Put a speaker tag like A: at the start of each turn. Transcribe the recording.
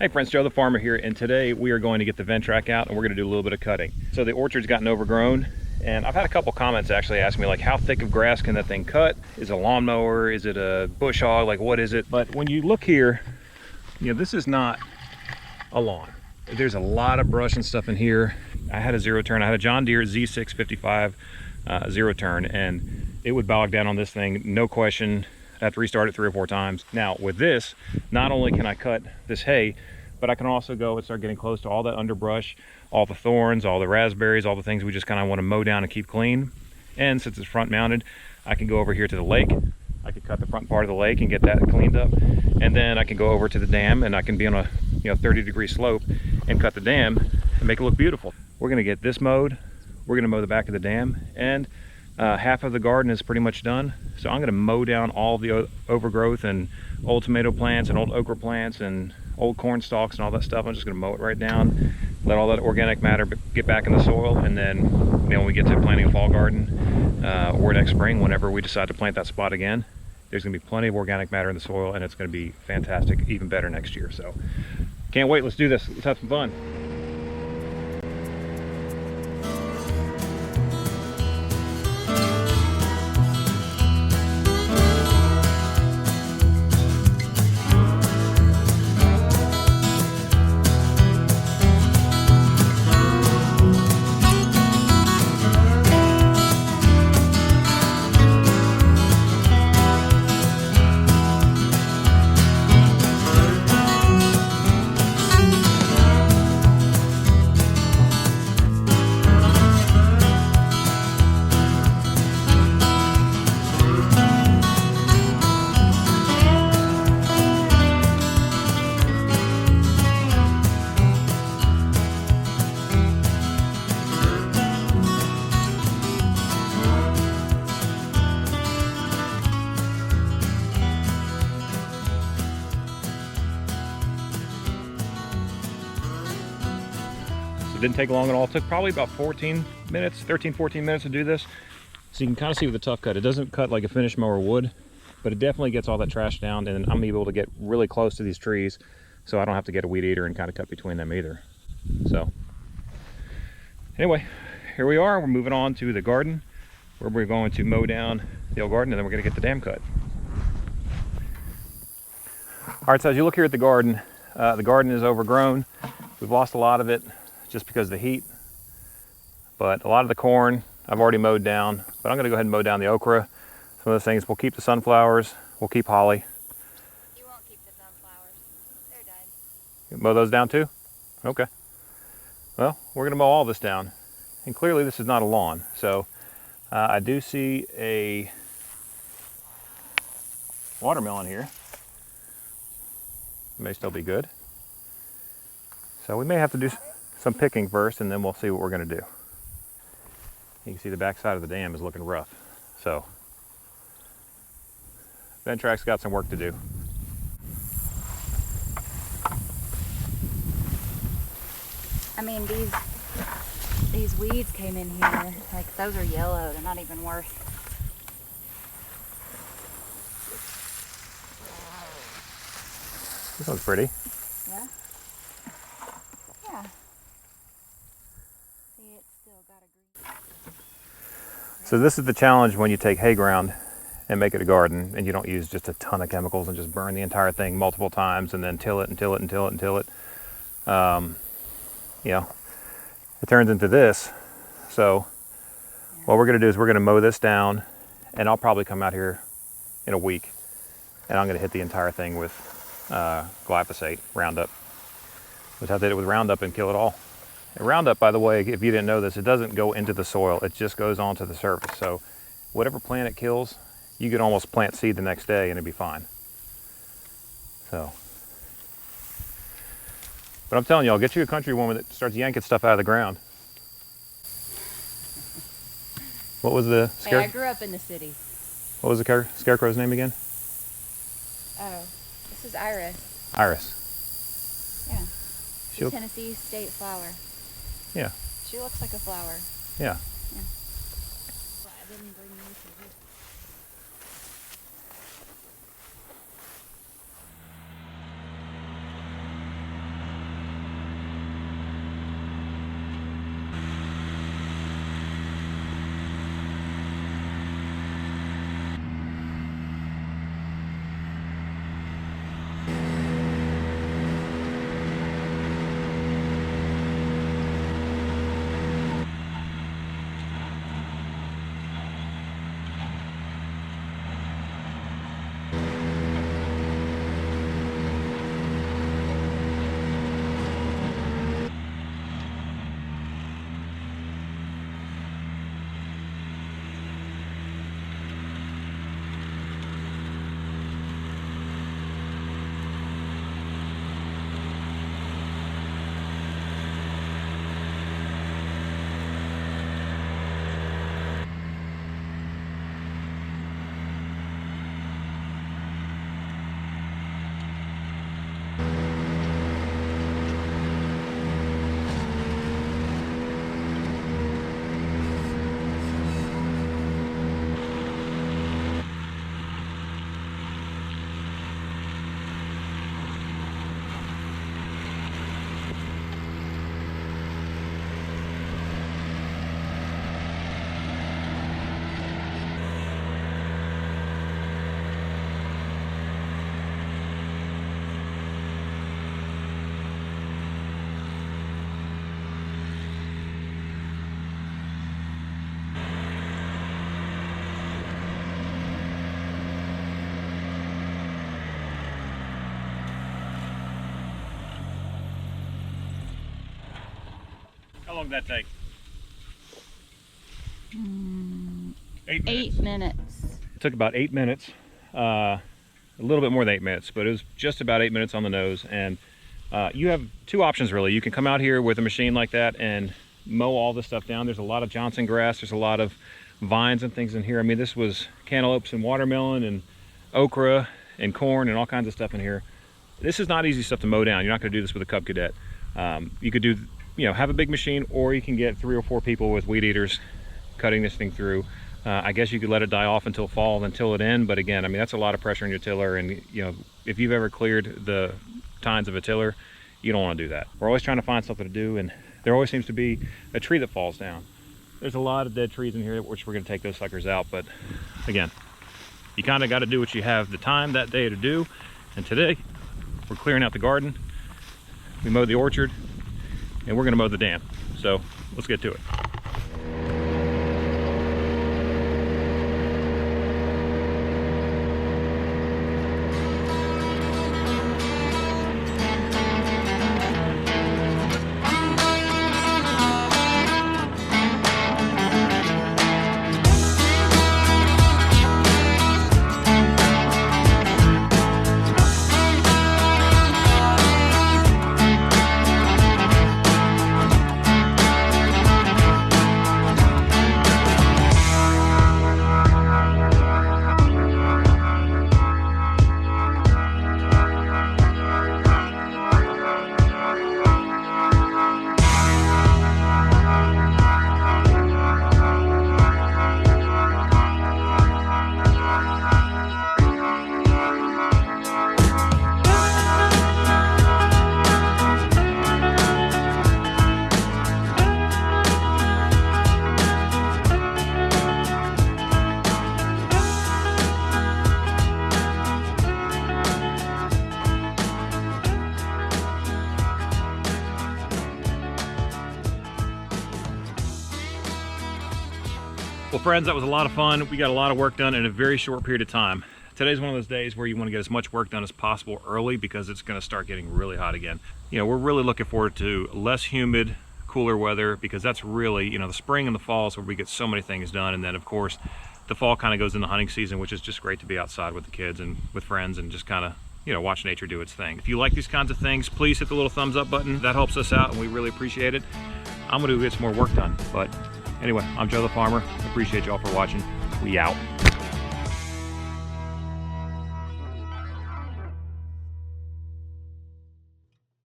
A: Hey friends, Joe the farmer here, and today we are going to get the Ventrac out and we're going to do a little bit of cutting. So the orchard's gotten overgrown, and I've had a couple comments actually ask me like, how thick of grass can that thing cut? Is it a lawnmower? Is it a bush hog? Like, what is it? But when you look here, you know, this is not a lawn. There's a lot of brush and stuff in here. I had a zero turn. I had a John Deere Z655 zero turn, and it would bog down on this thing, no question. I have to restart it 3 or 4 times. Now with this, not only can I cut this hay, but I can also go and start getting close to all that underbrush, all the thorns, all the raspberries, all the things we just kind of want to mow down and keep clean. And since it's front mounted, I can go over here to the lake. I could cut the front part of the lake and get that cleaned up. And then I can go over to the dam, and I can be on a 30-degree slope and cut the dam and make it look beautiful. We're gonna get this mowed. We're gonna mow the back of the dam, and half of the garden is pretty much done. So I'm gonna mow down all the overgrowth and old tomato plants and old okra plants and old corn stalks and all that stuff. I'm just gonna mow it right down, let all that organic matter get back in the soil, and then when we get to planting a fall garden or next spring, whenever we decide to plant that spot again, there's gonna be plenty of organic matter in the soil, and it's gonna be fantastic, even better next year. So can't wait, let's do this, let's have some fun. It didn't take long at all. It took probably about 13, 14 minutes to do this. So you can kind of see with the tough cut, it doesn't cut like a finish mower would, but it definitely gets all that trash down, and I'm able to get really close to these trees, so I don't have to get a weed eater and kind of cut between them either. So anyway, here we are. We're moving on to the garden, where we're going to mow down the old garden, and then we're going to get the dam cut. All right, so as you look here at the garden is overgrown. We've lost a lot of it just because of the heat, but a lot of the corn I've already mowed down. But I'm going to go ahead and mow down the okra. Some of the things, we'll keep the sunflowers, we'll keep holly.
B: You won't keep the sunflowers, they're dead.
A: You mow those down too? Okay. Well, we're going to mow all this down, and clearly this is not a lawn. So I do see a watermelon here. It may still be good. So we may have to do some picking first, and then we'll see what we're going to do. You can see the back side of the dam is looking rough. So Ventrac's got some work to do.
B: I mean, these weeds came in here, like those are yellow, they're not even worth.
A: This one's pretty.
B: Yeah? Yeah. See, it's still got a green.
A: So this is the challenge when you take hay ground and make it a garden, and you don't use just a ton of chemicals and just burn the entire thing multiple times and then till it and till it and till it and till it. You know, it turns into this. So what we're going to do is we're going to mow this down, and I'll probably come out here in a week, and I'm going to hit the entire thing with glyphosate, Roundup. That's how I did it with Roundup, and kill it all. And Roundup, by the way, if you didn't know this, it doesn't go into the soil, it just goes onto the surface. So whatever plant it kills, you could almost plant seed the next day and it'd be fine. So, but I'm telling you, I'll get you a country woman that starts yanking stuff out of the ground. What was the
B: Hey, I grew up in the city.
A: What was the scarecrow's name again?
B: Oh, this is Iris.
A: Iris.
B: Yeah. She's Tennessee state flower.
A: Yeah.
B: She looks like a flower.
A: Yeah.
B: Yeah. Well, I didn't bring you to this.
A: long did that take?
B: 8 minutes.
A: It took about 8 minutes, a little bit more than 8 minutes, but it was just about 8 minutes on the nose. And you have two options really. You can come out here with a machine like that and mow all this stuff down. There's a lot of Johnson grass, there's a lot of vines and things in here. I mean, this was cantaloupes and watermelon and okra and corn and all kinds of stuff in here. This is not easy stuff to mow down. You're not going to do this with a Cub Cadet. You could do, have a big machine, or you can get 3 or 4 people with weed eaters cutting this thing through. I guess you could let it die off until fall and till it in, but again, I mean, that's a lot of pressure on your tiller, and if you've ever cleared the tines of a tiller, you don't want to do that. We're always trying to find something to do, and there always seems to be a tree that falls down. There's a lot of dead trees in here, which we're going to take those suckers out, but again, you kind of got to do what you have the time that day to do. And today we're clearing out the garden, we mowed the orchard, and we're going to mow the dam. So let's get to it. Well, friends, that was a lot of fun. We got a lot of work done in a very short period of time. Today's one of those days where you want to get as much work done as possible early, because it's going to start getting really hot again. We're really looking forward to less humid, cooler weather, because that's really, the spring and the fall is where we get so many things done. And then of course the fall kind of goes into hunting season, which is just great to be outside with the kids and with friends and just kind of watch nature do its thing. If you like these kinds of things, please hit the little thumbs up button. That helps us out and we really appreciate it. I'm gonna go get some more work done, but anyway, I'm Joe the Farmer. Appreciate y'all for watching. We out.